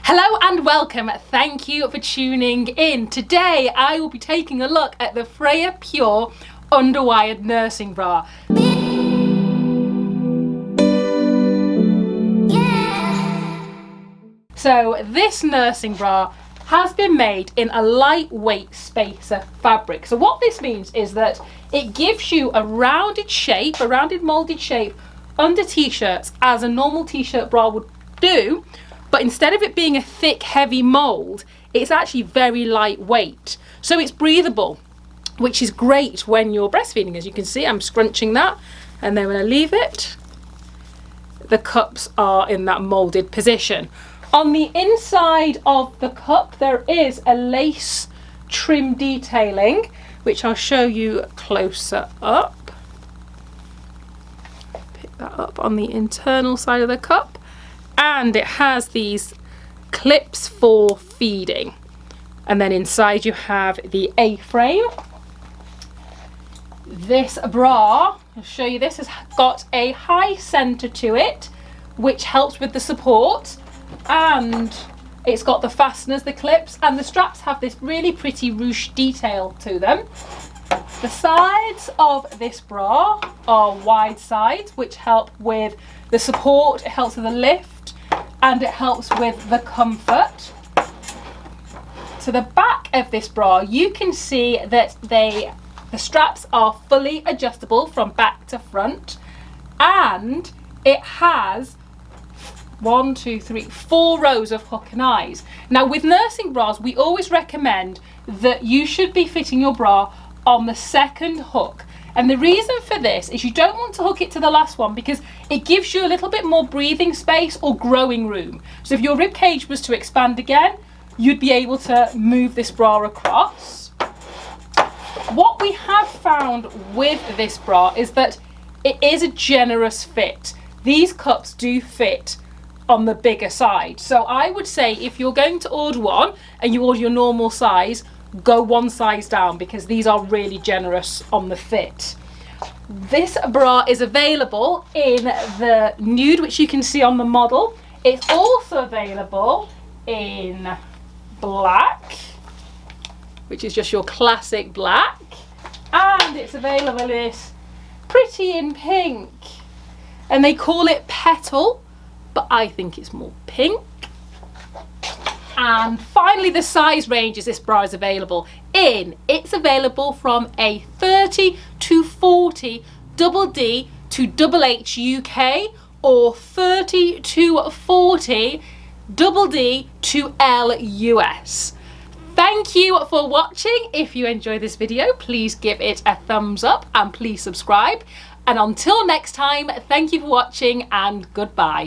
Hello and welcome. Thank you for tuning in. Today I will be taking a look at the Freya Pure Underwire Nursing Bra. So this nursing bra has been made in a lightweight spacer fabric. So what this means is that it gives you a rounded shape, a rounded moulded shape under t-shirts as a normal t-shirt bra would do. But instead of it being a thick, heavy mould, it's actually very lightweight. So it's breathable, which is great when you're breastfeeding. As you can see, I'm scrunching that. And then when I leave it, the cups are in that moulded position. On the inside of the cup, there is a lace trim detailing, which I'll show you closer up. Pick that up on the internal side of the cup. And it has these clips for feeding. And then inside you have the A-frame. This bra, I'll show you this, has got a high centre to it, which helps with the support. And it's got the fasteners, the clips, and the straps have this really pretty ruche detail to them. The sides of this bra are wide sides, which help with the support, it helps with the lift, and it helps with the comfort. To the back of this bra, you can see that the straps are fully adjustable from back to front, and it has 4 rows of hook and eyes. Now with nursing bras, we always recommend that you should be fitting your bra on the second hook. And the reason for this is you don't want to hook it to the last one because it gives you a little bit more breathing space or growing room. So if your rib cage was to expand again, you'd be able to move this bra across. What we have found with this bra is that it is a generous fit. These cups do fit on the bigger side. So I would say if you're going to order one and you order your normal size, go one size down because these are really generous on the fit. This bra is available in the nude, which you can see on the model. It's also available in black, which is just your classic black, and it's available in this pretty in pink, and they call it petal, but I think it's more pink. And finally, the size ranges this bra is available in. It's available from a 30 to 40 double D to double H UK, or 30 to 40 double D to L US. Thank you for watching. If you enjoyed this video, please give it a thumbs up and please subscribe. And until next time, thank you for watching and goodbye.